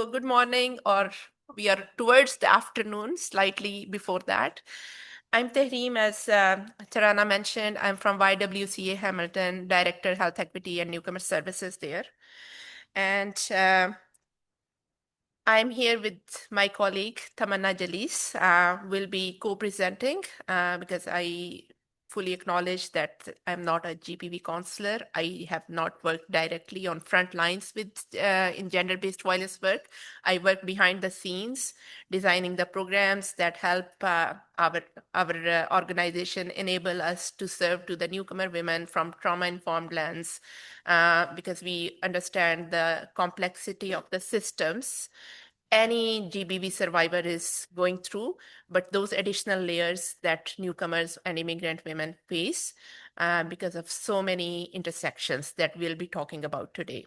Good morning, or we are towards the afternoon, slightly before that. I'm Tehreem, as Tarana mentioned. I'm from YWCA Hamilton, Director, Health Equity and Newcomer Services there. And I'm here with my colleague, Tamanna Jalis. Will be co-presenting because I fully acknowledge that I'm not a GBV counselor. I have not worked directly on front lines with in gender-based violence work. I work behind the scenes, designing the programs that help our organization enable us to serve to the newcomer women from trauma-informed lens, because we understand the complexity of the systems any GBV survivor is going through, but those additional layers that newcomers and immigrant women face because of so many intersections that we'll be talking about today.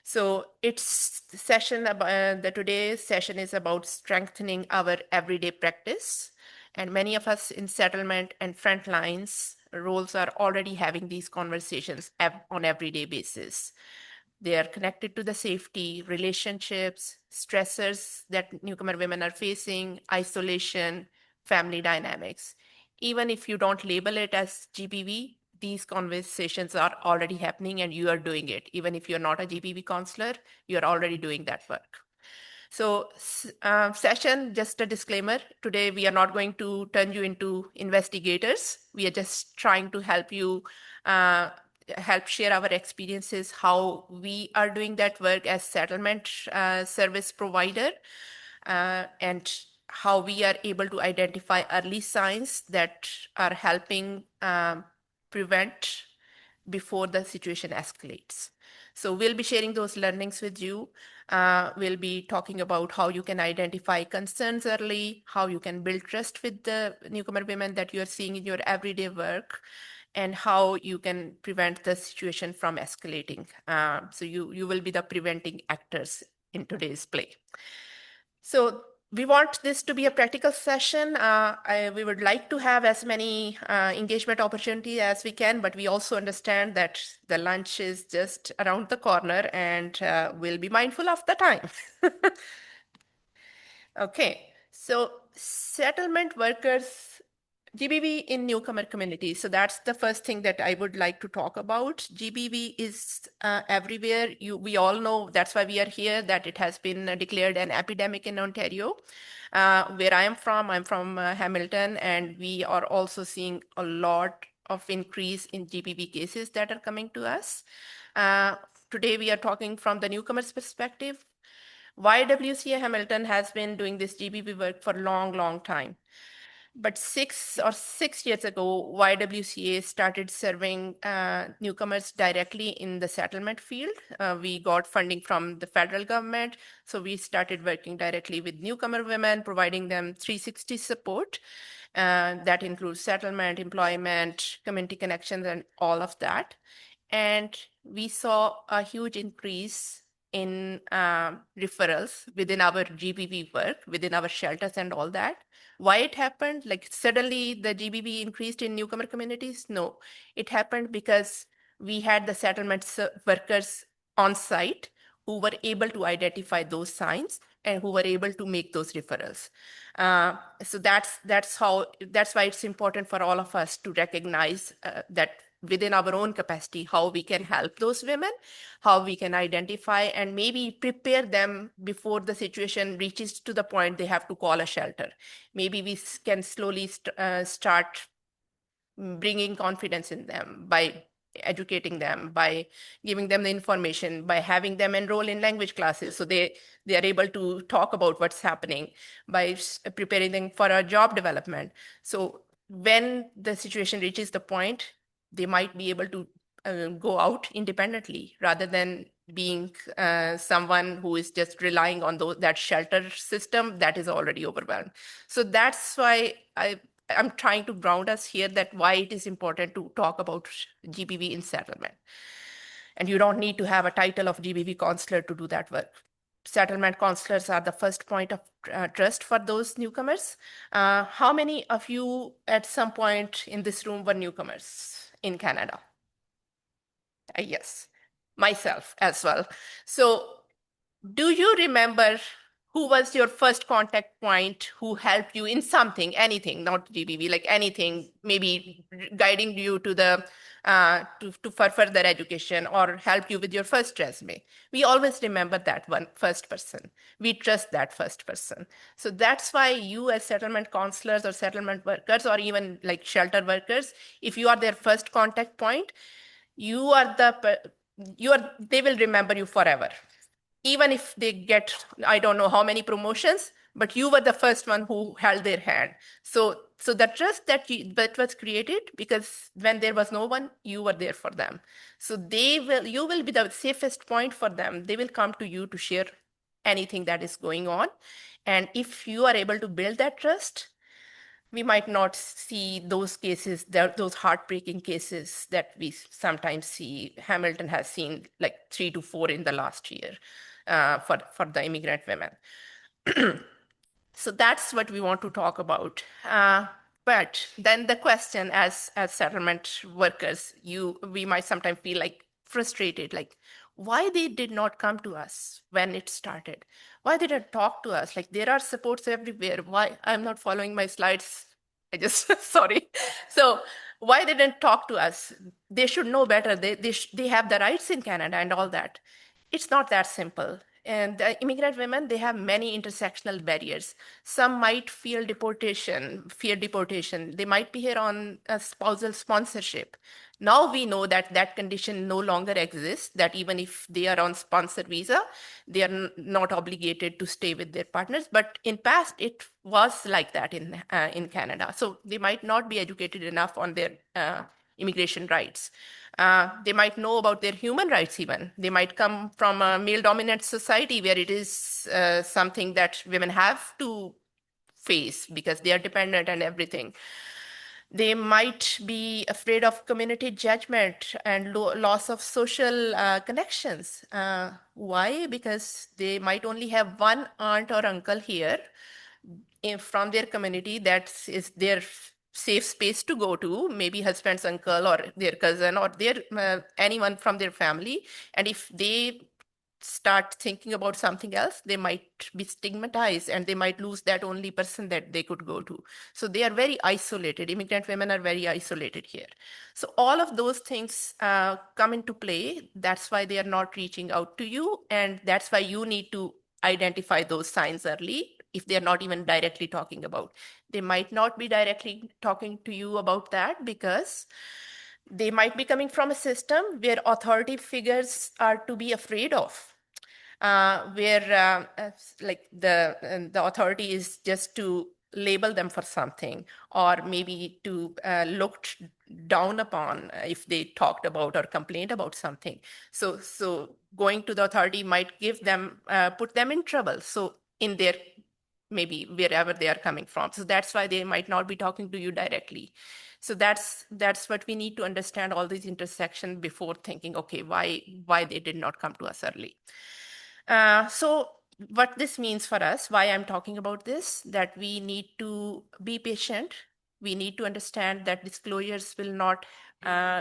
So it's the today's session is about strengthening our everyday practice. And many of us in settlement and front lines roles are already having these conversations on everyday basis. They are connected to the safety, relationships, stressors that newcomer women are facing, isolation, family dynamics. Even if you don't label it as GBV, these conversations are already happening and you are doing it. Even if you're not a GBV counselor, you're already doing that work. So, session, just a disclaimer. Today, we are not going to turn you into investigators. We are just trying to help you help share our experiences, how we are doing that work as settlement service provider, and how we are able to identify early signs that are helping prevent before the situation escalates. So we'll be sharing those learnings with you. We'll be talking about how you can identify concerns early, how you can build trust with the newcomer women that you are seeing in your everyday work, and how you can prevent the situation from escalating. So you will be the preventing actors in today's play. So we want this to be a practical session. We would like to have as many engagement opportunities as we can, but we also understand that the lunch is just around the corner and we'll be mindful of the time. Okay, so settlement workers, GBV in newcomer communities. So that's the first thing that I would like to talk about. GBV is everywhere. We all know that's why we are here, that it has been declared an epidemic in Ontario. Where I'm from Hamilton, and we are also seeing a lot of increase in GBV cases that are coming to us. Today, we are talking from the newcomers perspective. YWCA Hamilton has been doing this GBV work for a long, long time. But 6 years ago, YWCA started serving newcomers directly in the settlement field. We got funding from the federal government, so we started working directly with newcomer women, providing them 360 support. That includes settlement, employment, community connections, and all of that. And we saw a huge increase in referrals within our GBV work, within our shelters and all that. Why it happened? Like suddenly the GBV increased in newcomer communities? No, it happened because we had the settlement workers on site who were able to identify those signs and who were able to make those referrals. So that's why it's important for all of us to recognize that within our own capacity, how we can help those women, how we can identify and maybe prepare them before the situation reaches to the point they have to call a shelter. Maybe we can slowly start bringing confidence in them by educating them, by giving them the information, by having them enroll in language classes so they are able to talk about what's happening, by preparing them for a job development. So when the situation reaches the point, they might be able to go out independently rather than being someone who is just relying on that shelter system that is already overwhelmed. So that's why I'm trying to ground us here that why it is important to talk about GBV in settlement. And you don't need to have a title of GBV counselor to do that work. Settlement counselors are the first point of trust for those newcomers. How many of you at some point in this room were newcomers in Canada? Yes, myself as well. So Do you remember who was your first contact point who helped you in something, anything, not GBV, like anything, maybe guiding you to the to for further education or help you with your first resume? We always remember that one first person. We trust that first person. So that's why you as settlement counselors or settlement workers or even like shelter workers, if you are their first contact point, you are you are they will remember you forever, even if they get, I don't know how many promotions, but you were the first one who held their hand. So the trust that was created, because when there was no one, you were there for them. So you will be the safest point for them. They will come to you to share anything that is going on. And if you are able to build that trust, we might not see those cases, those heartbreaking cases that we sometimes see. Hamilton has seen like 3 to 4 in the last year for the immigrant women. So that's what we want to talk about. But then the question, as settlement workers, we might sometimes feel like frustrated, like why they did not come to us when it started, why they didn't talk to us, like there are supports everywhere, why I'm not following my slides, I just sorry. So why they didn't talk to us? They should know better. They have the rights in Canada and all that. It's not that simple. And the immigrant women, they have many intersectional barriers. Some might fear deportation. They might be here on a spousal sponsorship. Now we know that that condition no longer exists, that even if they are on sponsor visa, they are not obligated to stay with their partners. But in past, it was like that in Canada. So they might not be educated enough on their immigration rights. They might know about their human rights even. They might come from a male-dominant society where it is something that women have to face because they are dependent and everything. They might be afraid of community judgment and loss of social connections. Why? Because they might only have one aunt or uncle here from their community that is their safe space to go to, maybe husband's uncle or their cousin or their anyone from their family. And if they start thinking about something else, they might be stigmatized and they might lose that only person that they could go to. So they are very isolated. Immigrant women are very isolated here. So all of those things come into play. That's why they are not reaching out to you. And that's why you need to identify those signs early if they're not even directly talking about. They might not be directly talking to you about that because they might be coming from a system where authority figures are to be afraid of, where like the authority is just to label them for something or maybe to looked down upon if they talked about or complained about something. So going to the authority might give them put them in trouble. So in their maybe wherever they are coming from. So that's why they might not be talking to you directly. So that's what we need to understand, all these intersections before thinking, okay, why they did not come to us early. So what this means for us, why I'm talking about this, that we need to be patient. We need to understand that disclosures will not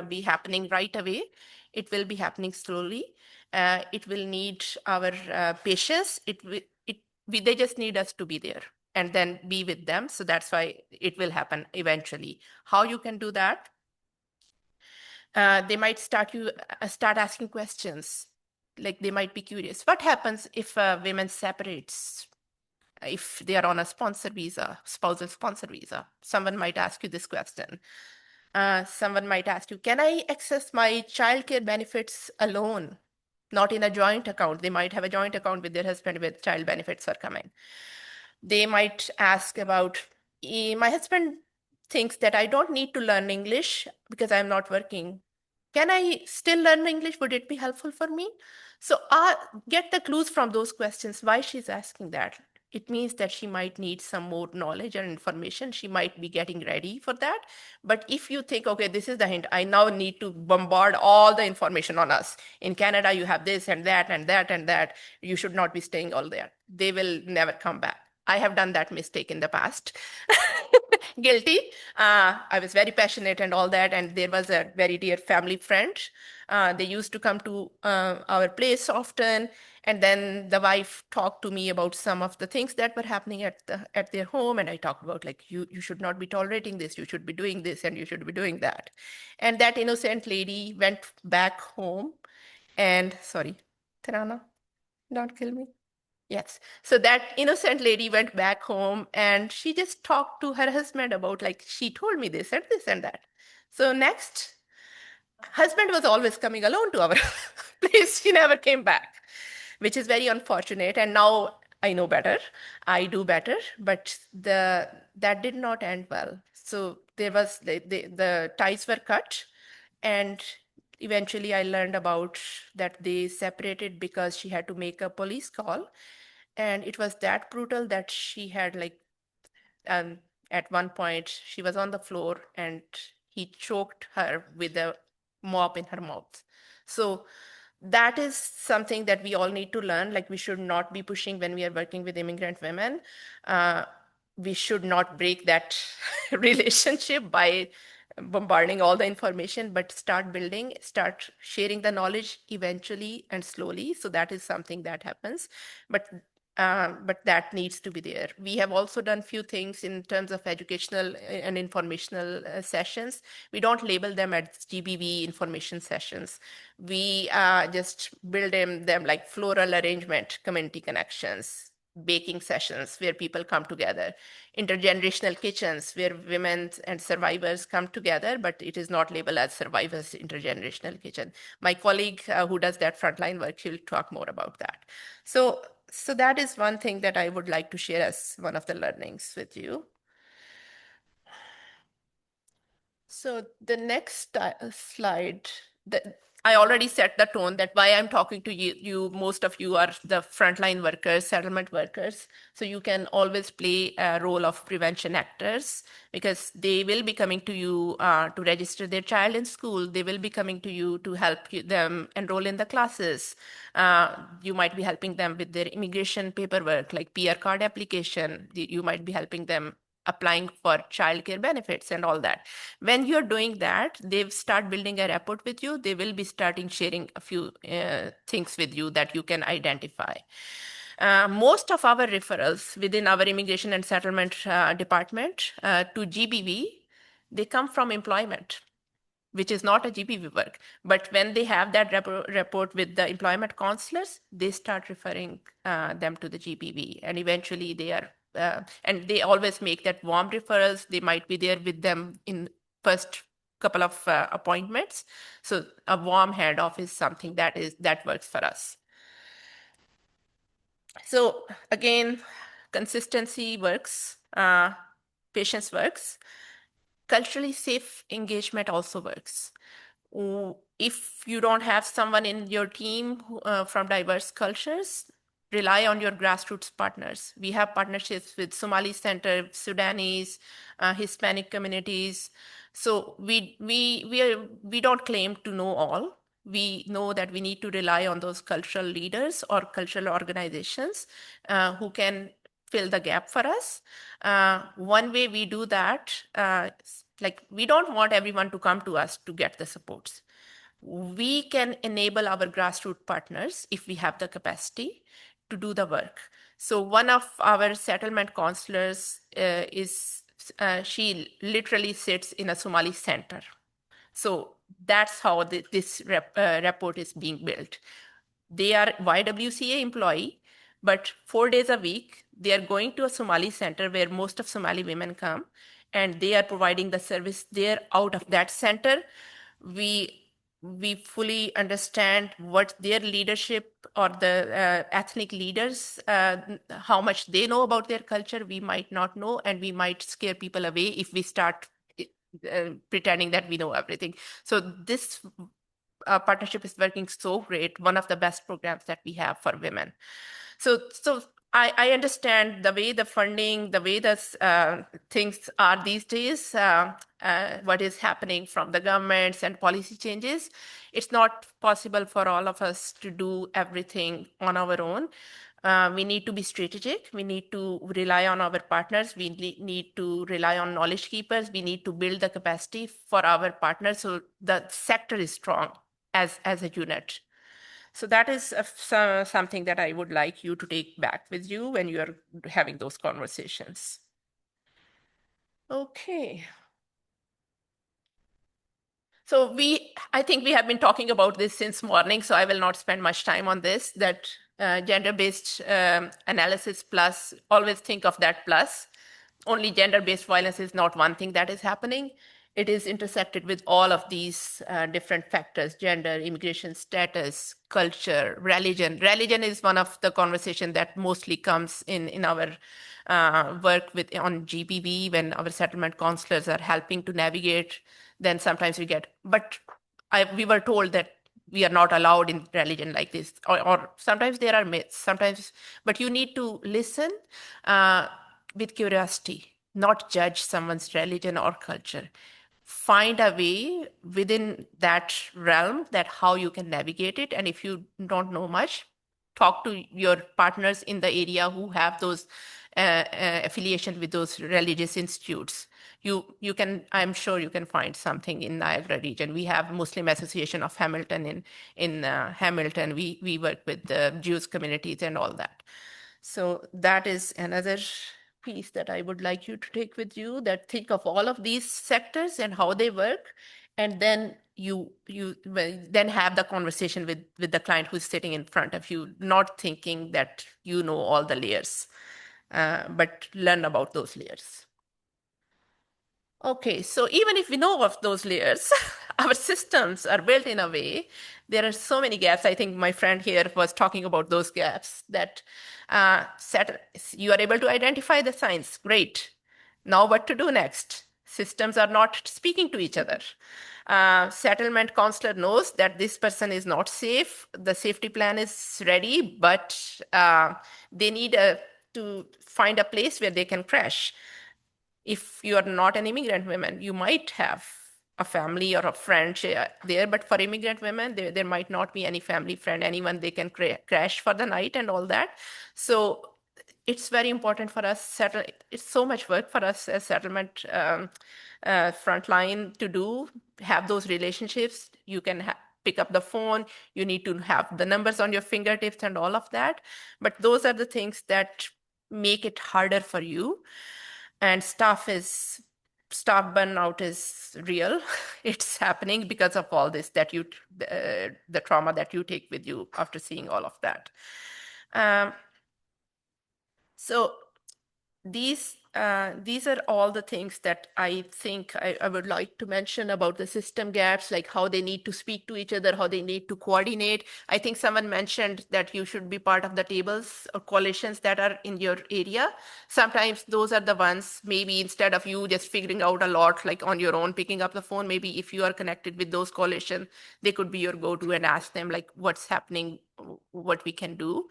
be happening right away. It will be happening slowly. It will need our patience. They just need us to be there and then be with them. So that's why it will happen eventually. How you can do that? They might start asking questions. Like they might be curious. What happens if a woman separates? If they are on a sponsor visa, spousal sponsor visa, someone might ask you this question. Someone might ask you, can I access my childcare benefits alone, not in a joint account? They might have a joint account with their husband where child benefits are coming. They might ask about, my husband thinks that I don't need to learn English because I'm not working. Can I still learn English? Would it be helpful for me? So get the clues from those questions, why she's asking that. It means that she might need some more knowledge and information. She might be getting ready for that. But if you think, okay, this is the hint, I now need to bombard all the information on us. In Canada, you have this and that and that and that. You should not be staying all there. They will never come back. I have done that mistake in the past. Guilty. I was very passionate and all that, and there was a very dear family friend. They used to come to our place often, and then the wife talked to me about some of the things that were happening at their home, and I talked about like you should not be tolerating this, you should be doing this, and you should be doing that. And that innocent lady went back home, and sorry, Tarana, don't kill me. Yes. So that innocent lady went back home and she just talked to her husband about, like, she told me this and that. So next, husband was always coming alone to our place. She never came back, which is very unfortunate. And now I know better. I do better, but that did not end well. So there was the ties were cut, and eventually I learned about that they separated because she had to make a police call, and it was that brutal that she had like um, at one point she was on the floor and he choked her with a mop in her mouth. So that is something that we all need to learn. Like, we should not be pushing when we are working with immigrant women. uh, we should not break that relationship by bombarding all the information, but start building, start sharing the knowledge eventually and slowly. So that is something that happens. But that needs to be there. We have also done few things in terms of educational and informational sessions. We don't label them as GBV information sessions. We just build them like floral arrangement, community connections, baking sessions where people come together, intergenerational kitchens where women and survivors come together, but it is not labeled as survivors intergenerational kitchen. My colleague who does that frontline work, she will talk more about that. So that is one thing that I would like to share as one of the learnings with you. So the next slide, I already set the tone that why I'm talking to you, most of you are the frontline workers, settlement workers. So you can always play a role of prevention actors, because they will be coming to you to register their child in school. They will be coming to you to help them enroll in the classes. You might be helping them with their immigration paperwork, like PR card application. You might be helping them applying for childcare benefits and all that. When you're doing that, they start building a rapport with you. They will be starting sharing a few things with you that you can identify. Most of our referrals within our immigration and settlement department to GBV, they come from employment, which is not a GBV work. But when they have that report with the employment counselors, they start referring them to the GBV. And eventually they are, and they always make that warm referrals. They might be there with them in first couple of appointments. So a warm handoff is something that works for us. So again, consistency works, patience works, culturally safe engagement also works. If you don't have someone in your team from diverse cultures, rely on your grassroots partners. We have partnerships with Somali Center, Sudanese, Hispanic communities. So we don't claim to know all. We know that we need to rely on those cultural leaders or cultural organizations who can fill the gap for us. One way we do that, like, we don't want everyone to come to us to get the supports. We can enable our grassroots partners if we have the capacity to do the work. So one of our settlement counselors she literally sits in a Somali center. So that's how this report is being built. They are YWCA employee, but 4 days a week, they are going to a Somali center where most of Somali women come, and they are providing the service there out of that center. We we fully understand what their leadership or the ethnic leaders, how much they know about their culture. We might not know, and we might scare people away if we start pretending that we know everything. So this partnership is working so great. One of the best programs that we have for women. So I understand the way the funding, the way the things are these days, what is happening from the governments and policy changes. It's not possible for all of us to do everything on our own. We need to be strategic. We need to rely on our partners. We need to rely on knowledge keepers. We need to build the capacity for our partners so the sector is strong as a unit. So that is something that I would like you to take back with you when you are having those conversations. Okay. So I think we have been talking about this since morning, so I will not spend much time on this, that gender-based analysis plus, always think of that plus. Only gender-based violence is not one thing that is happening. It is intersected with all of these different factors: gender, immigration status, culture, religion. Religion is one of the conversation that mostly comes in our work with on GBV when our settlement counselors are helping to navigate. Then sometimes we get, but we were told that we are not allowed in religion like this, or sometimes there are myths, sometimes, but you need to listen with curiosity, not judge someone's religion or culture. Find a way within that realm that how you can navigate it. And if you don't know much, talk to your partners in the area who have those affiliation with those religious institutes. You can, I'm sure you can find something in Niagara region. We have Muslim Association of Hamilton in Hamilton. We work with the Jewish communities and all that. So that is another piece that I would like you to take with you, that think of all of these sectors and how they work, and then then have the conversation with the client who's sitting in front of you, not thinking that you know all the layers, but learn about those layers. Okay, so even if we know of those layers, our systems are built in a way, there are so many gaps. I think my friend here was talking about those gaps that you are able to identify the signs. Great. Now, what to do next? Systems are not speaking to each other. Settlement counselor knows that this person is not safe. The safety plan is ready, but they need to find a place where they can crash. If you are not an immigrant woman, you might have a family or a friend there, but for immigrant women, there might not be any family, friend, anyone they can crash for the night and all that. So it's very important for us settle. It's so much work for us as settlement frontline to do. Have those relationships. You can pick up the phone. You need to have the numbers on your fingertips and all of that. But those are the things that make it harder for you. And staff burnout is real. It's happening because of all this that the trauma that you take with you after seeing all of that. So these are all the things that I think I would like to mention about the system gaps, like how they need to speak to each other, how they need to coordinate. I think someone mentioned that you should be part of the tables or coalitions that are in your area. Sometimes those are the ones, maybe instead of you just figuring out a lot like on your own, picking up the phone, maybe if you are connected with those coalitions, they could be your go-to and ask them like what's happening, what we can do.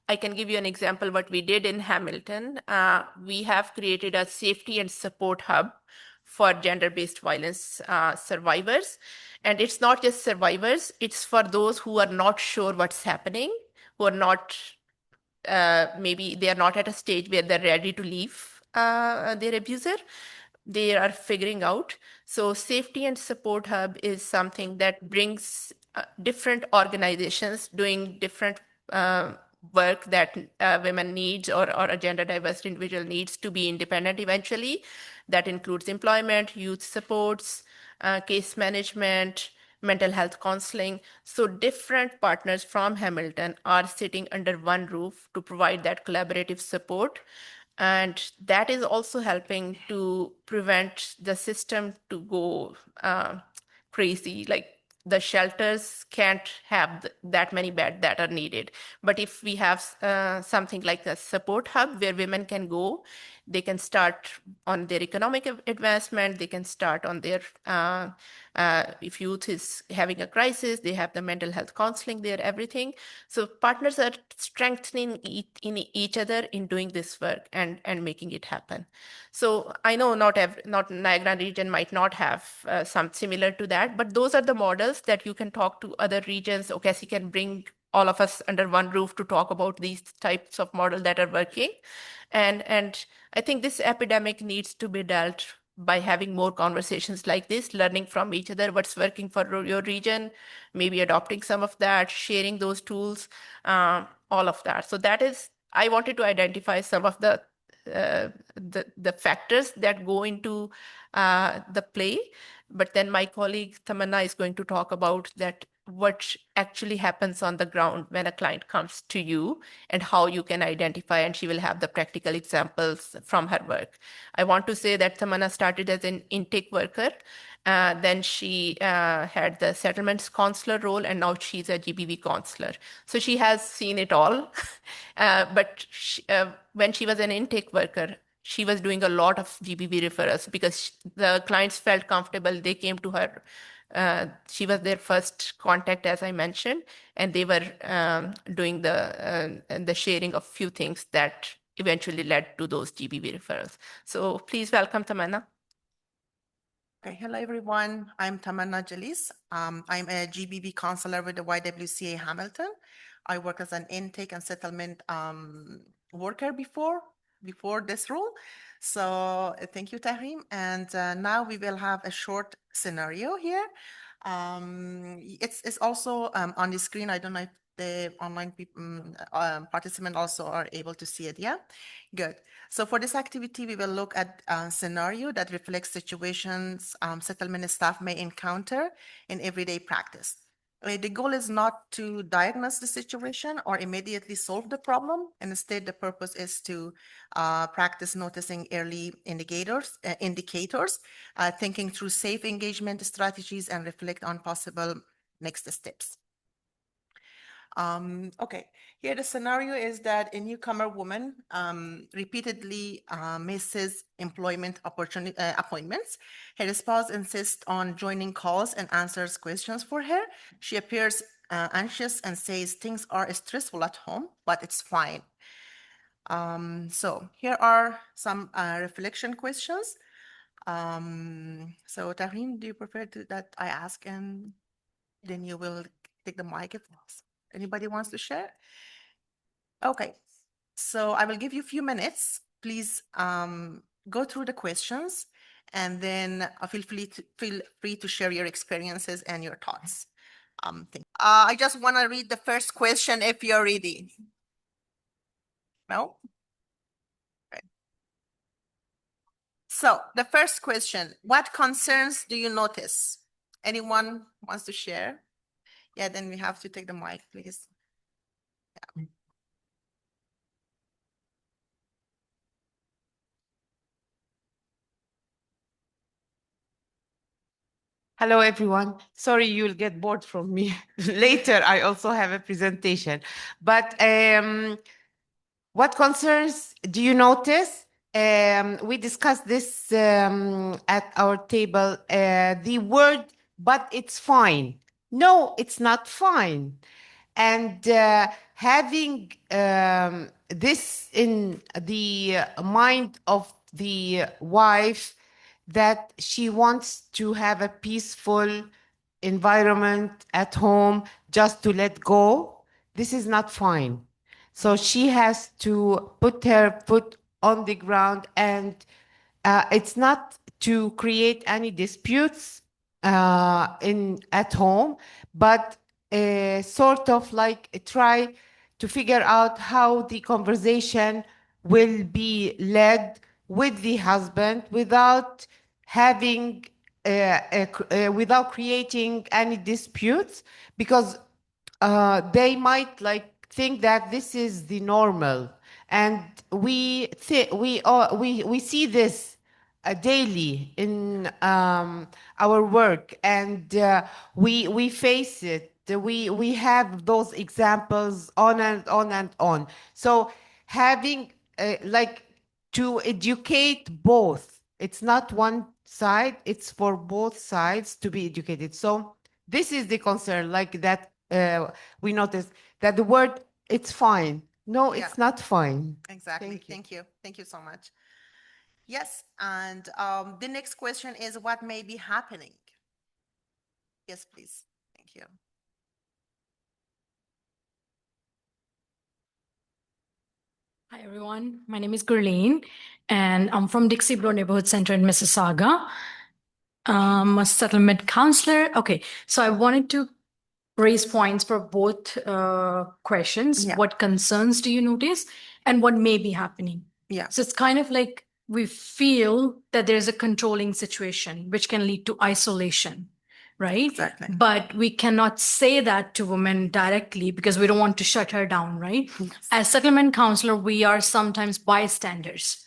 I can give you an example what we did in Hamilton. We have created a safety and support hub for gender-based violence survivors. And it's not just survivors, it's for those who are not sure what's happening, who are not, maybe they are not at a stage where they're ready to leave their abuser. They are figuring out. So safety and support hub is something that brings different organizations doing different work that women needs or a gender diverse individual needs to be independent eventually. That includes employment, youth supports, case management, mental health counseling. So different partners from Hamilton are sitting under one roof to provide that collaborative support. And that is also helping to prevent the system to go crazy. Like the shelters can't have that many beds that are needed. But if we have something like a support hub where women can go, they can start on their economic advancement, they can start on their, if youth is having a crisis, they have the mental health counseling there, everything. So partners are strengthening in each other in doing this work and making it happen. So I know not Niagara region might not have some similar to that, but those are the models that you can talk to other regions. OCASI can bring all of us under one roof to talk about these types of models that are working. And I think this epidemic needs to be dealt by having more conversations like this, learning from each other what's working for your region, maybe adopting some of that, sharing those tools, all of that. So that is, I wanted to identify some of the factors that go into the play. But then my colleague Tamanna is going to talk about that what actually happens on the ground when a client comes to you and how you can identify, and she will have the practical examples from her work. I want to say that Tamanna started as an intake worker. Then she had the settlements counselor role, and now she's a GBV counselor. So she has seen it all. But when she was an intake worker, she was doing a lot of GBV referrals because the clients felt comfortable. They came to her. She was their first contact, as I mentioned, and they were doing the sharing of few things that eventually led to those GBV referrals. So please welcome Tamanna. Okay, hello everyone. I'm Tamanna Jalis. I'm a GBV counselor with the YWCA Hamilton. I work as an intake and settlement worker before this role. So thank you, Tahrim. And now we will have a short scenario here. It's also on the screen. I don't know if the online participant also are able to see it. Yeah, good. So for this activity, we will look at a scenario that reflects situations settlement staff may encounter in everyday practice. The goal is not to diagnose the situation or immediately solve the problem. Instead, the purpose is to practice noticing early indicators, thinking through safe engagement strategies, and reflect on possible next steps. Okay, here the scenario is that a newcomer woman repeatedly misses employment appointments. Her spouse insists on joining calls and answers questions for her. She appears anxious and says things are stressful at home, but it's fine. So here are some reflection questions. So Tahrim, do you prefer that I ask and then you will take the mic if anybody wants to share? Okay, so I will give you a few minutes. Please go through the questions and then feel free to share your experiences and your thoughts. I just want to read the first question if you're ready. No? Okay. So the first question, what concerns do you notice? Anyone wants to share? Yeah, then we have to take the mic, please. Yeah. Hello, everyone. Sorry, you'll get bored from me. Later, I also have a presentation. But what concerns do you notice? We discussed this at our table. The word, but it's fine. No, it's not fine. And having this in the mind of the wife, that she wants to have a peaceful environment at home just to let go, this is not fine. So she has to put her foot on the ground, and it's not to create any disputes at home, but sort of like try to figure out how the conversation will be led with the husband without having without creating any disputes, because they might like think that this is the normal, and we see this daily in our work, and we face it. We have those examples on and on and on. So having like to educate both. It's not one side, it's for both sides to be educated. So this is the concern, like that we noticed that the word it's fine. No, Yeah. it's not fine. Exactly. Thank you. Thank you so much. Yes, and the next question is what may be happening? Yes, please. Thank you. Hi, everyone. My name is Gurleen, and I'm from Dixie Bro Neighborhood Center in Mississauga. I'm a settlement counselor. Okay, so I wanted to raise points for both questions. Yeah. What concerns do you notice, and what may be happening? Yeah. So it's kind of like we feel that there's a controlling situation, which can lead to isolation, right? Exactly. But we cannot say that to women directly because we don't want to shut her down, right? Yes. As settlement counselor, we are sometimes bystanders.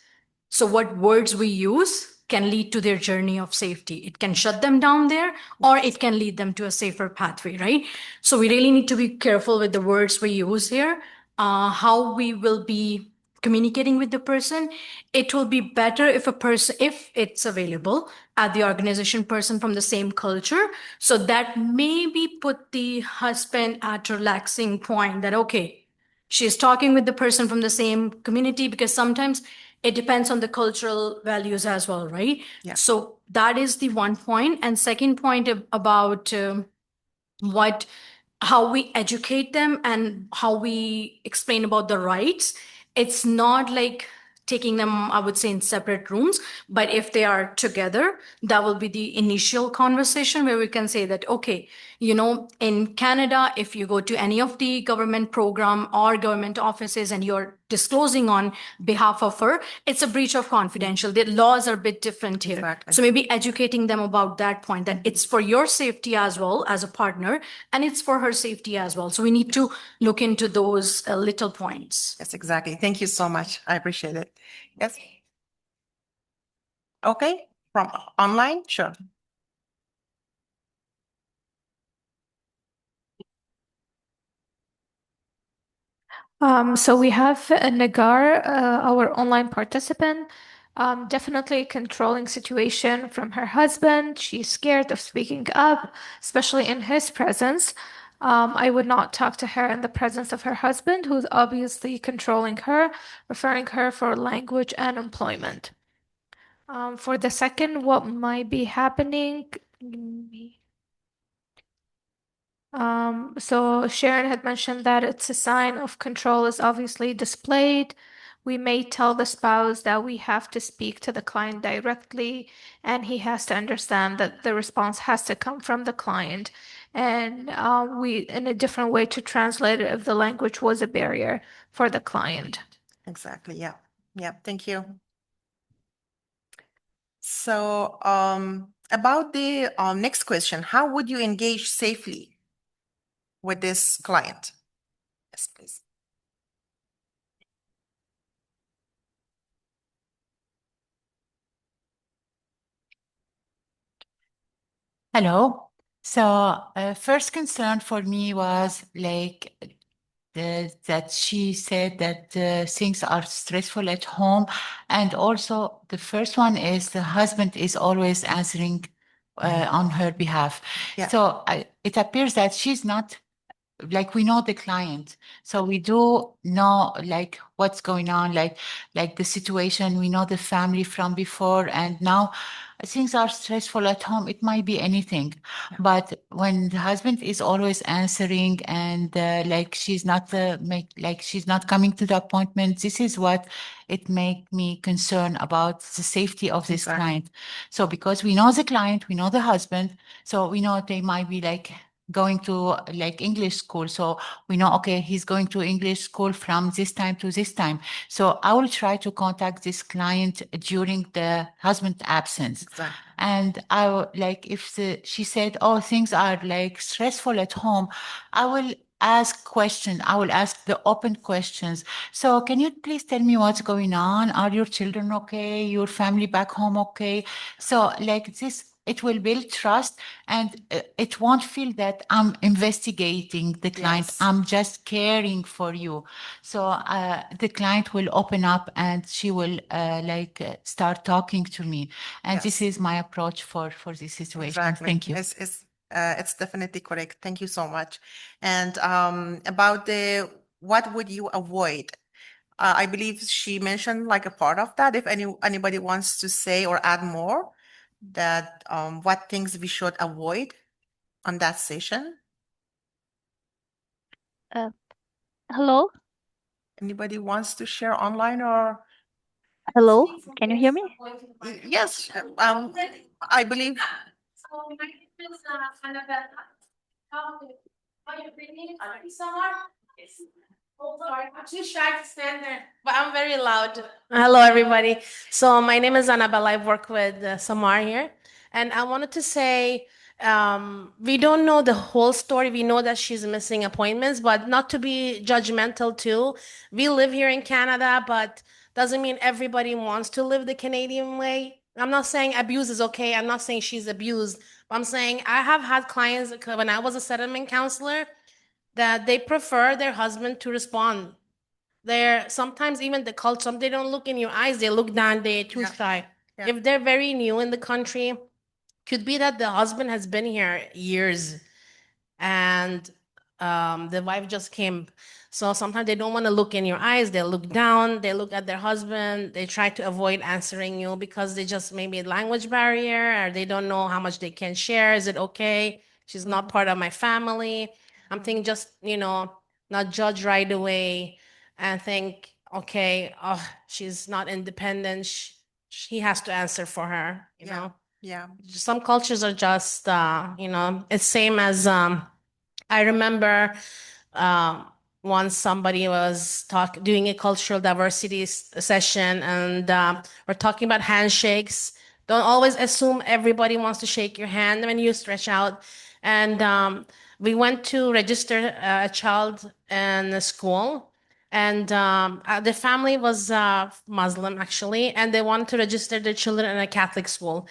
So what words we use can lead to their journey of safety. It can shut them down there, or it can lead them to a safer pathway, right? So we really need to be careful with the words we use here, how we will be communicating with the person. It will be better if a person, if it's available at the organization, person from the same culture. So that maybe put the husband at a relaxing point that, okay, she's talking with the person from the same community, because sometimes it depends on the cultural values as well, right? Yeah. So that is the one point. And second point about how we educate them and how we explain about the rights. It's not like taking them, I would say, in separate rooms, but if they are together, that will be the initial conversation where we can say that, okay, in Canada, if you go to any of the government program or government offices and you're disclosing on behalf of her, it's a breach of confidential. The laws are a bit different here. Exactly. So maybe educating them about that point, that it's for your safety as well as a partner, and it's for her safety as well. So we need to look into those little points. Yes, exactly. Thank you so much. I appreciate it. Yes. Okay. From online? Sure. So we have Nagar, our online participant, definitely controlling situation from her husband. She's scared of speaking up, especially in his presence. I would not talk to her in the presence of her husband, who's obviously controlling her, referring her for language and employment. For the second, what might be happening? So Sharon had mentioned that it's a sign of control is obviously displayed. We may tell the spouse that we have to speak to the client directly, and he has to understand that the response has to come from the client. And we, in a different way to translate it if the language was a barrier for the client. Exactly. Yeah. Yeah. Thank you. So, about the next question, how would you engage safely with this client? Yes, please. Hello. So, first concern for me was like that she said that things are stressful at home. And also, the first one is the husband is always answering on her behalf. Yeah. So, it appears that she's not, like, we know the client, so we do know like what's going on, like the situation. We know the family from before, and now things are stressful at home. It might be anything, but when the husband is always answering and like she's not she's not coming to the appointment, this is what it make me concerned about the safety of this Exactly. client. So because we know the client, we know the husband, so we know they might be like going to like English school. So we know, okay, he's going to English school from this time to this time. So I will try to contact this client during the husband's absence. Exactly. And I like, if she said, oh, things are like stressful at home, I will ask questions. I will ask the open questions. So can you please tell me what's going on? Are your children okay? Your family back home okay? So like this, it will build trust, and it won't feel that I'm investigating the client. Yes. I'm just caring for you. So the client will open up and she will start talking to me. And this Yes. is my approach for this situation. Exactly. Thank you. It's definitely correct. Thank you so much. And about the what would you avoid? I believe she mentioned like a part of that. If anybody wants to say or add more, that what things we should avoid on that session. Hello. Anybody wants to share online or? Hello, can you hear me? Yes, I believe. I'm too shy to stand there, but I'm very loud. Hello, everybody. So my name is Annabelle. I work with Samar here, and I wanted to say we don't know the whole story. We know that she's missing appointments, but not to be judgmental too. We live here in Canada, but doesn't mean everybody wants to live the Canadian way. I'm not saying abuse is okay. I'm not saying she's abused. I'm saying I have had clients when I was a settlement counselor that they prefer their husband to respond. They're sometimes even the culture, they don't look in your eyes, they look down, they're too Yeah. shy. Yeah. If they're very new in the country, could be that the husband has been here years and the wife just came. So sometimes they don't want to look in your eyes. They look down, they look at their husband, they try to avoid answering you because they just maybe a language barrier or they don't know how much they can share. Is it okay? She's not part of my family. I'm thinking just, not judge right away and think, okay, oh, she's not independent. She has to answer for her, you know? Yeah. Some cultures are just it's same as I remember once somebody was doing a cultural diversity session and we're talking about handshakes. Don't always assume everybody wants to shake your hand when you stretch out. And we went to register a child in the school, and the family was Muslim actually, and they wanted to register their children in a Catholic school.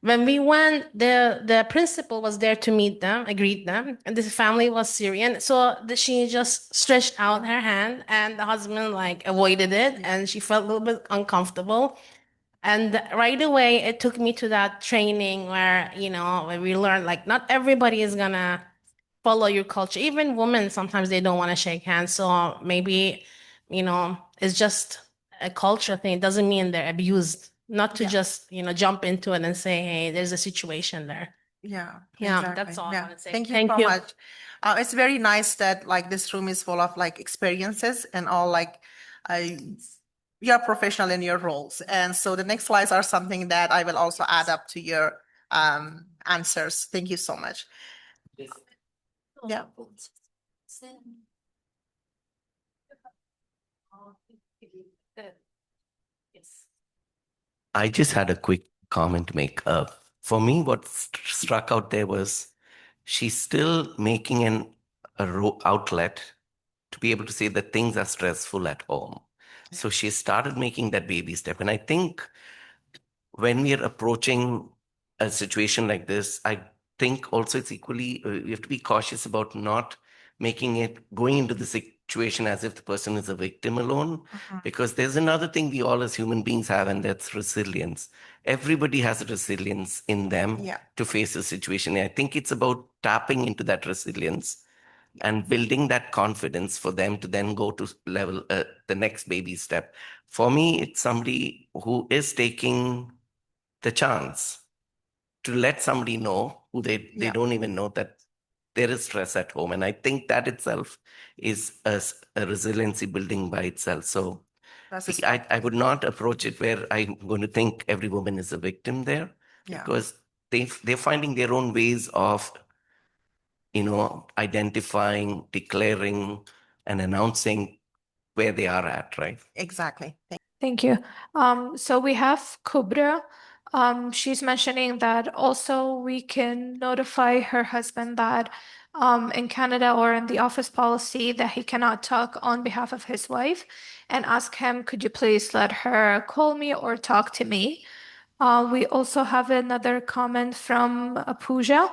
When we went, the principal was there to meet them, greet them, and this family was Syrian. So she just stretched out her hand, and the husband like avoided it, and she felt a little bit uncomfortable. And right away, it took me to that training where where we learned like not everybody is gonna follow your culture. Even women sometimes they don't want to shake hands. So maybe it's just a culture thing. It doesn't mean they're abused. Not to Yeah. just jump into it and say, hey, there's a situation there. Yeah, Yeah, exactly. that's all I Yeah. want to say. Thank you Thank so you. much. It's very nice that like this room is full of like experiences and all like you're professional in your roles. And so the next slides are something that I will also add up to your answers. Thank you so much. Yeah. I just had a quick comment to make. For me, what struck out there was she's still making outlet to be able to say that things are stressful at home. So she started making that baby step. And I think when we are approaching a situation like this, I think also it's equally, we have to be cautious about not going into the situation as if the person is a victim alone, because there's another thing we all as human beings have, and that's resilience. Everybody has a resilience in them to face a situation. And I think it's about tapping into that resilience and building that confidence for them to then go to level the next baby step. For me, it's somebody who is taking the chance to let somebody know who they don't even know that there is stress at home. And I think that itself is a resiliency building by itself. So I would not approach it where I'm going to think every woman is a victim there, because they're finding their own ways of identifying, declaring, and announcing where they are at, right? Exactly. Thank you. So we have Kubra. She's mentioning that also we can notify her husband that in Canada or in the office policy that he cannot talk on behalf of his wife, and ask him, could you please let her call me or talk to me? We also have another comment from Pooja.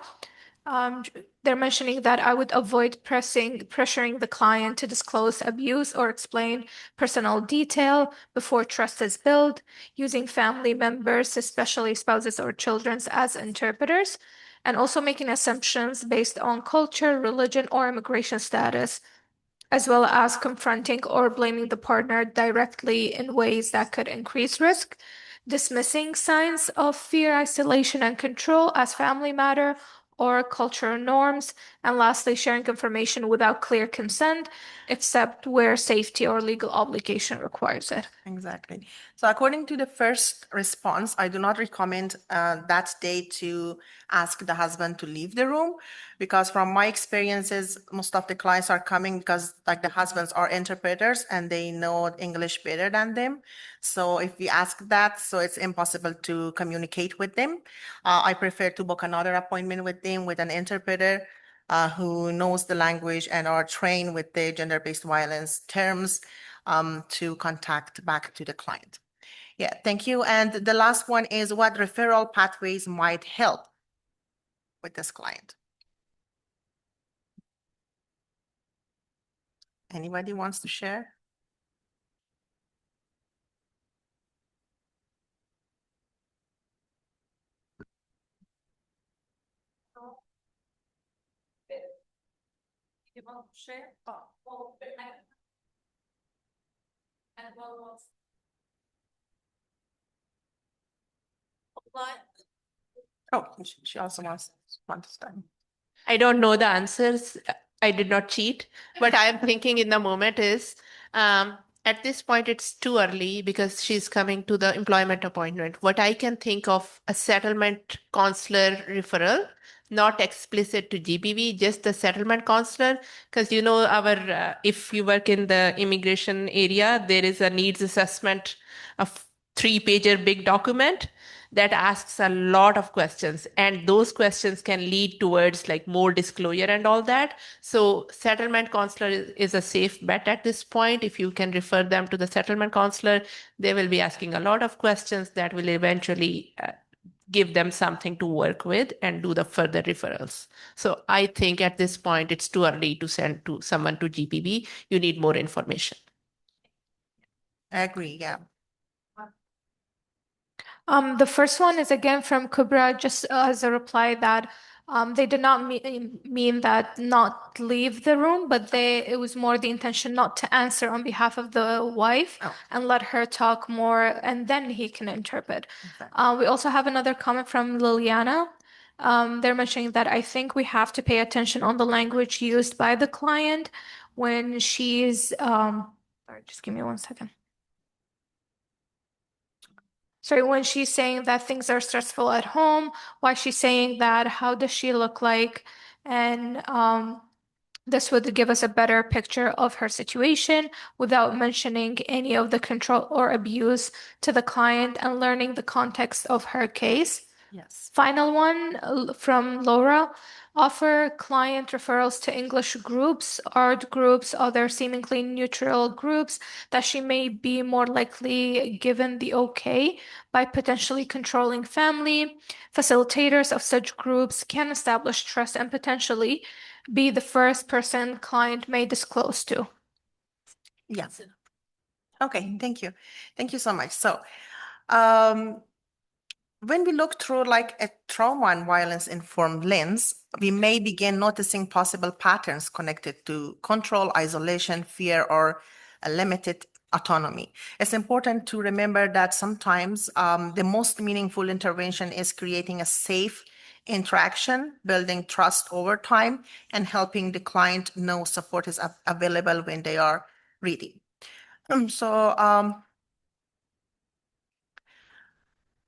They're mentioning that I would avoid pressuring the client to disclose abuse or explain personal detail before trust is built, using family members, especially spouses or children, as interpreters, and also making assumptions based on culture, religion, or immigration status, as well as confronting or blaming the partner directly in ways that could increase risk, dismissing signs of fear, isolation, and control as family matter, or cultural norms. And lastly, sharing information without clear consent, except where safety or legal obligation requires it. Exactly. So according to the first response, I do not recommend that day to ask the husband to leave the room, because from my experiences, most of the clients are coming because like the husbands are interpreters and they know English better than them. So if we ask that, so it's impossible to communicate with them. I prefer to book another appointment with them with an interpreter who knows the language and are trained with the gender-based violence terms to contact back to the client. Yeah, thank you. And the last one is what referral pathways might help with this client. Anybody wants to share? Oh, she also wants to start. I don't know the answers. I did not cheat. What I am thinking in the moment is at this point, it's too early because she's coming to the employment appointment. What I can think of a settlement counselor referral, not explicit to GBV, just the settlement counselor. Because you know, if you work in the immigration area, there is a needs assessment, a 3-pager big document that asks a lot of questions, and those questions can lead towards like more disclosure and all that. So settlement counselor is a safe bet at this point. If you can refer them to the settlement counselor, they will be asking a lot of questions that will eventually give them something to work with and do the further referrals. So I think at this point it's too early to send to someone to GPB. You need more information. I agree, yeah. The first one is again from Kubra, just as a reply that they did not mean that not leave the room, but it was more the intention not to answer on behalf of the wife and let her talk more, and then he can interpret. Exactly. We also have another comment from Liliana. They're mentioning that I think we have to pay attention on the language used by the client when she's, sorry, just give me 1 second. So when she's saying that things are stressful at home, why she's saying that, how does she look like? And this would give us a better picture of her situation without mentioning any of the control or abuse to the client and learning the context of her case. Yes. Final one from Laura. Offer client referrals to English groups, art groups, other seemingly neutral groups that she may be more likely given the okay by potentially controlling family. Facilitators of such groups can establish trust and potentially be the first person client may disclose to. Yes. Okay, thank you. Thank you so much. So when we look through like a trauma and violence informed lens, we may begin noticing possible patterns connected to control, isolation, fear, or a limited autonomy. It's important to remember that sometimes the most meaningful intervention is creating a safe interaction, building trust over time, and helping the client know support is available when they are ready.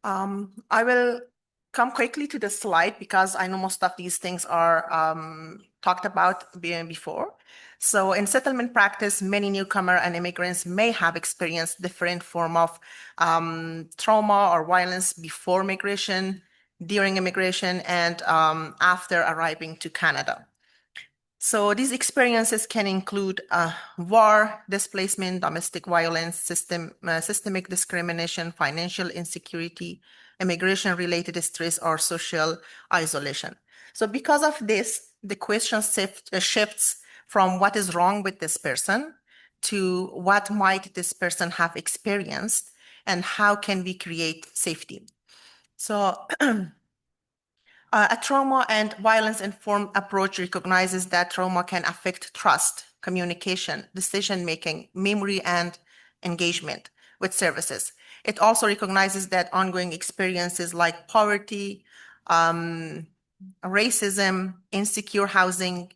I will come quickly to the slide because I know most of these things are talked about before. So in settlement practice, many newcomer and immigrants may have experienced different form of trauma or violence before migration, during immigration, and after arriving to Canada. So these experiences can include war, displacement, domestic violence, systemic discrimination, financial insecurity, immigration-related stress, or social isolation. So because of this, the question shifts from what is wrong with this person to what might this person have experienced and how can we create safety. So a trauma and violence-informed approach recognizes that trauma can affect trust, communication, decision-making, memory, and engagement with services. It also recognizes that ongoing experiences like poverty, racism, insecure housing,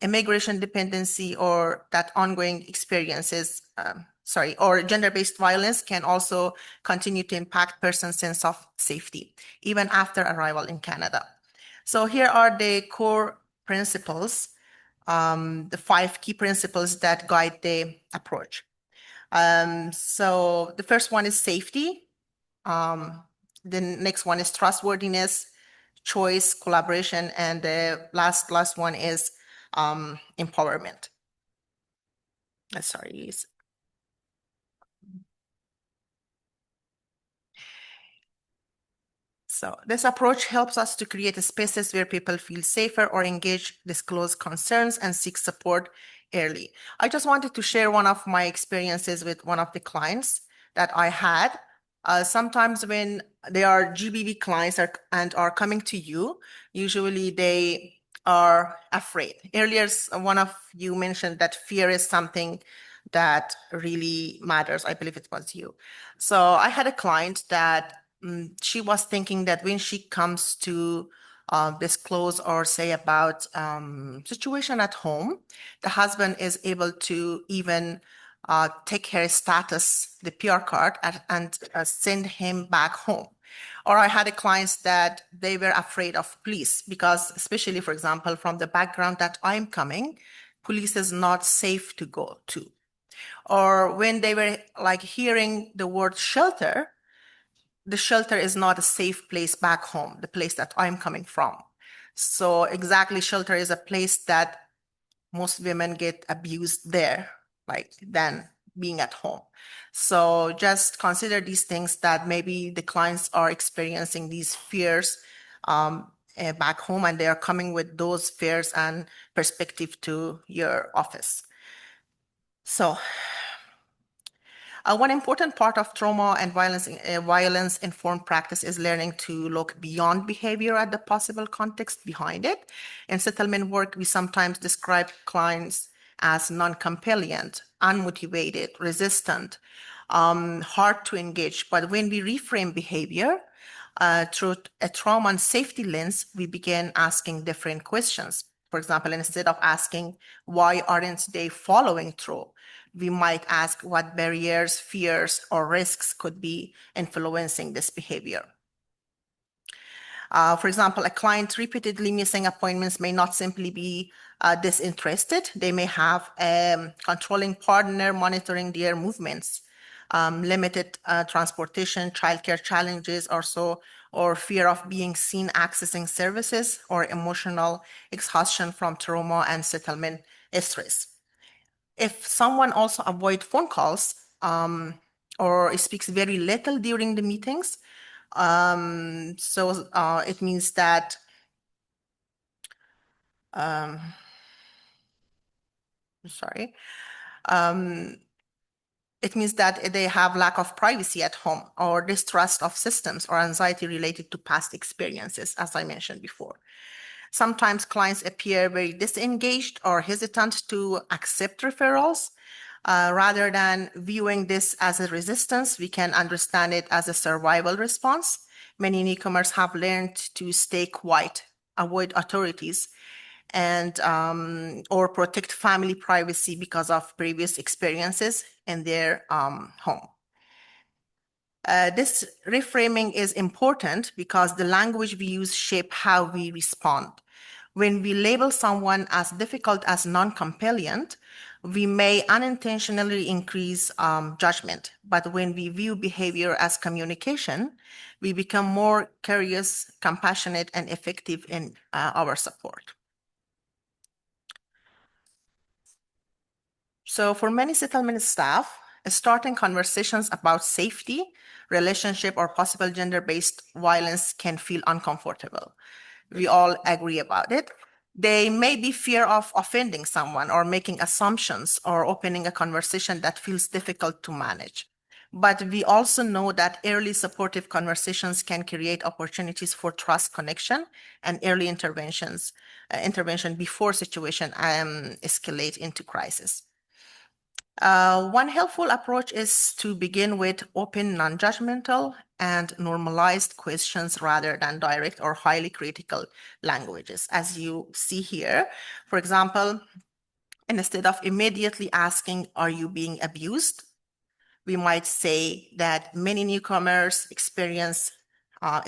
immigration dependency, or that ongoing experiences, or gender-based violence can also continue to impact person's sense of safety, even after arrival in Canada. So here are the core principles, the 5 key principles that guide the approach. So the first one is safety. The next one is trustworthiness, choice, collaboration, and the last one is empowerment. Sorry. So this approach helps us to create spaces where people feel safer or engage, disclose concerns, and seek support early. I just wanted to share one of my experiences with one of the clients that I had. Sometimes when they are GBV clients and are coming to you, usually they are afraid. Earlier, one of you mentioned that fear is something that really matters. I believe it was you. So I had a client that she was thinking that when she comes to disclose or say about situation at home, the husband is able to even take her status, the PR card, and send him back home. Or I had a clients that they were afraid of police because, especially, for example, from the background that I'm coming, police is not safe to go to. Or when they were like hearing the word shelter, the shelter is not a safe place back home, the place that I'm coming from. So exactly, shelter is a place that most women get abused there, like than being at home. So just consider these things that maybe the clients are experiencing these fears back home, and they are coming with those fears and perspective to your office. So one important part of trauma and violence-informed practice is learning to look beyond behavior at the possible context behind it. In settlement work, we sometimes describe clients as non-compliant, unmotivated, resistant, hard to engage. But when we reframe behavior through a trauma and safety lens, we begin asking different questions. For example, instead of asking, why aren't they following through? We might ask what barriers, fears, or risks could be influencing this behavior. For example, a client repeatedly missing appointments may not simply be disinterested. They may have a controlling partner monitoring their movements, limited transportation, childcare challenges also, or fear of being seen accessing services, or emotional exhaustion from trauma and settlement stress. If someone also avoids phone calls or speaks very little during the meetings, it means that it means that they have lack of privacy at home, or distrust of systems, or anxiety related to past experiences, as I mentioned before. Sometimes clients appear very disengaged or hesitant to accept referrals. Rather than viewing this as a resistance, we can understand it as a survival response. Many newcomers have learned to stay quiet, avoid authorities, and or protect family privacy because of previous experiences in their home. This reframing is important because the language we use shape how we respond. When we label someone as difficult as non-compliant, we may unintentionally increase judgment. But when we view behavior as communication, we become more curious, compassionate, and effective in our support. So for many settlement staff, starting conversations about safety, relationship, or possible gender-based violence can feel uncomfortable. We all agree about it. They may be fear of offending someone, or making assumptions, or opening a conversation that feels difficult to manage. But we also know that early supportive conversations can create opportunities for trust, connection, and early intervention before situation escalate into crisis. One helpful approach is to begin with open, non-judgmental, and normalized questions rather than direct or highly critical languages. As you see here, for example, instead of immediately asking, "Are you being abused?" we might say that many newcomers experience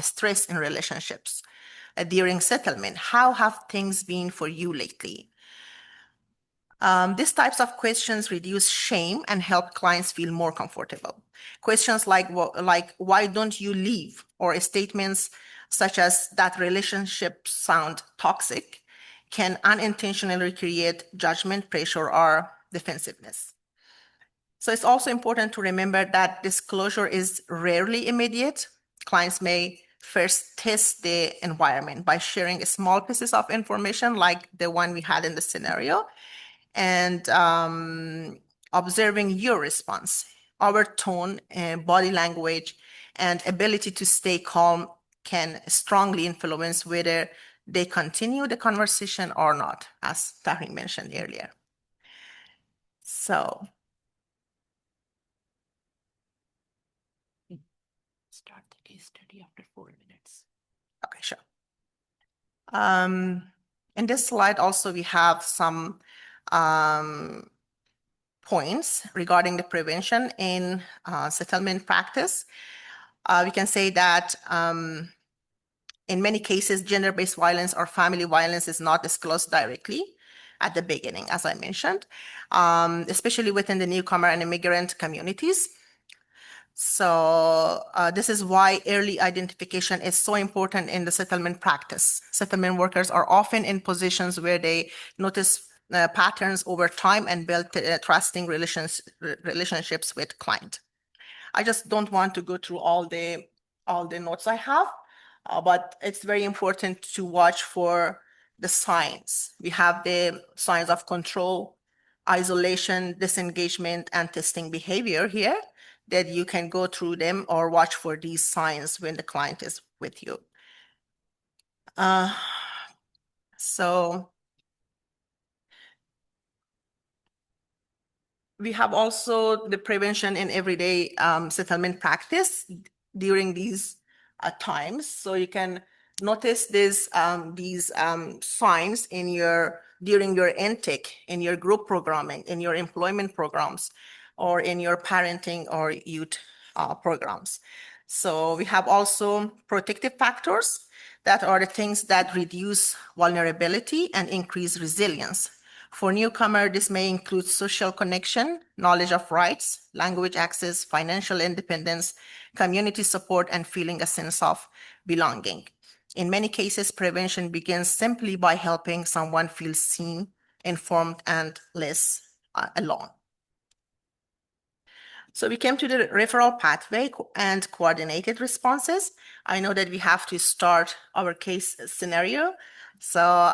stress in relationships during settlement. How have things been for you lately? These types of questions reduce shame and help clients feel more comfortable. Questions like why don't you leave? Or statements such as that relationships sound toxic can unintentionally create judgment, pressure, or defensiveness. So it's also important to remember that disclosure is rarely immediate. Clients may first test the environment by sharing small pieces of information like the one we had in the scenario, and observing your response. Our tone, body language, and ability to stay calm can strongly influence whether they continue the conversation or not, as Tahrim mentioned earlier. So Start the case study after 4 minutes. okay, sure. In this slide also we have some points regarding the prevention in settlement practice. We can say that in many cases, gender-based violence or family violence is not disclosed directly at the beginning, as I mentioned, especially within the newcomer and immigrant communities. So this is why early identification is so important in the settlement practice. Settlement workers are often in positions where they notice patterns over time and build trusting relationships with client. I just don't want to go through all the notes I have, but it's very important to watch for the signs. We have the signs of control, isolation, disengagement, and testing behavior here that you can go through them or watch for these signs when the client is with you. So we have also the prevention in everyday settlement practice during these times. So you can notice these signs during your intake, in your group programming, in your employment programs, or in your parenting or youth programs. So we have also protective factors that are the things that reduce vulnerability and increase resilience. For newcomer, this may include social connection, knowledge of rights, language access, financial independence, community support, and feeling a sense of belonging. In many cases, prevention begins simply by helping someone feel seen, informed, and less alone. So we came to the referral pathway and coordinated responses. I know that we have to start our case scenario. So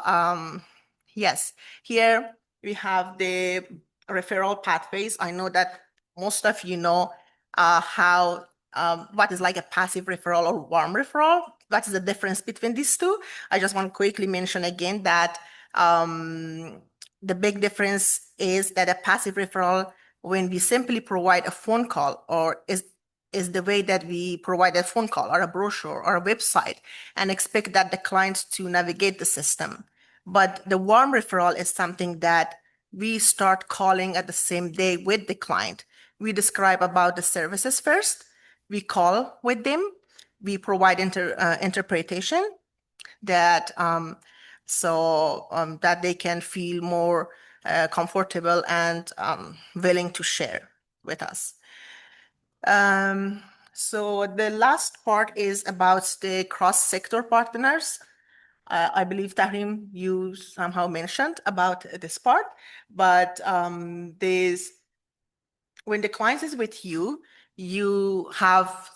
yes, here we have the referral pathways. I know that most of you know what is like a passive referral or warm referral. What is the difference between these two? I just want to quickly mention again that the big difference is that a passive referral, when we simply provide a phone call, or is the way that we provide a phone call or a brochure or a website and expect that the client to navigate the system. But the warm referral is something that we start calling at the same day with the client. We describe about the services first. We call with them. We provide interpretation that that they can feel more comfortable and willing to share with us. So the last part is about the cross-sector partners. I believe, Tahrim, you somehow mentioned about this part, but when the client is with you, you have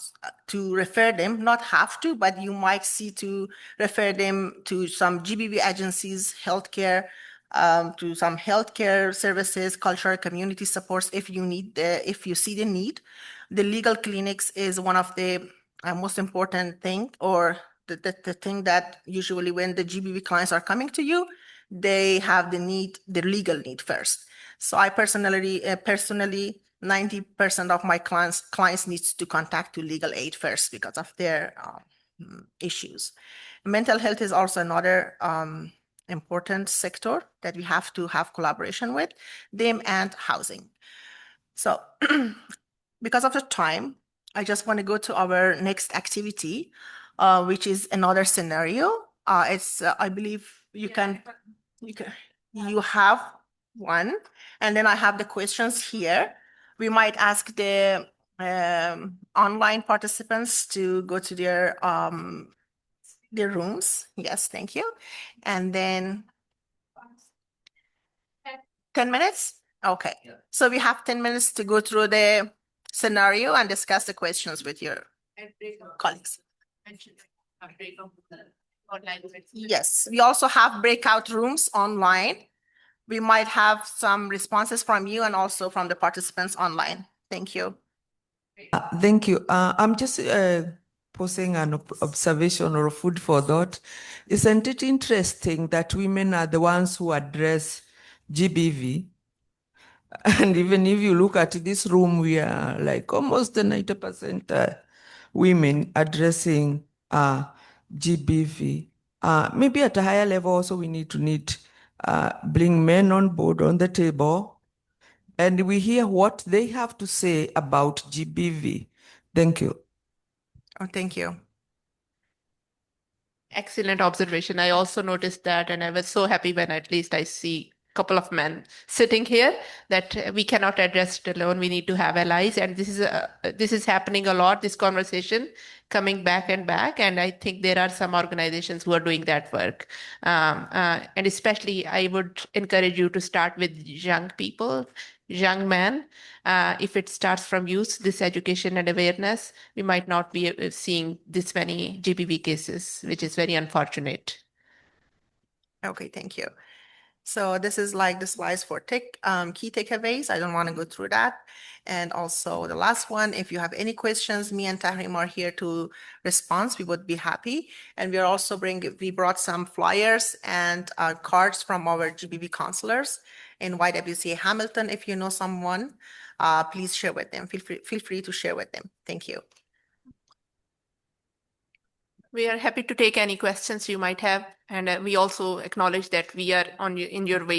to refer them, not have to, but you might see to refer them to some GBV agencies, healthcare, to some healthcare services, cultural community supports if you see the need. The legal clinics is one of the most important thing, or the thing that usually when the GBV clients are coming to you, they have the legal need first. So I personally, 90% of my clients needs to contact to legal aid first because of their issues. Mental health is also another important sector that we have to have collaboration with them, and housing. So because of the time, I just want to go to our next activity, which is another scenario. It's I believe you have one, and then I have the questions here. We might ask the online participants to go to their rooms. Yes, thank you. And then 10 minutes? Okay. So we have 10 minutes to go through the scenario and discuss the questions with your colleagues. Yes, we also have breakout rooms online. We might have some responses from you and also from the participants online. Thank you. Thank you. I'm just posing an observation or food for thought. Isn't it interesting that women are the ones who address GBV? And even if you look at this room, we are like almost 90% women addressing GBV. Maybe at a higher level also we need to bring men on board on the table, and we hear what they have to say about GBV. Thank you. Oh, thank you. Excellent observation. I also noticed that, and I was so happy when at least I see a couple of men sitting here, that we cannot address it alone. We need to have allies, and this is happening a lot. This conversation coming back and back, and I think there are some organizations who are doing that work. And especially, I would encourage you to start with young people, young men. If it starts from youth, this education and awareness, we might not be seeing this many GBV cases, which is very unfortunate. Okay, thank you. So this is like the slides for key takeaways. I don't want to go through that. And also the last one, if you have any questions, me and Tahrim are here to respond. We would be happy. And we brought some flyers and cards from our GBV counselors in YWCA Hamilton. If you know someone, please share with them. Feel free to share with them. Thank you. We are happy to take any questions you might have. And we also acknowledge that we are in your way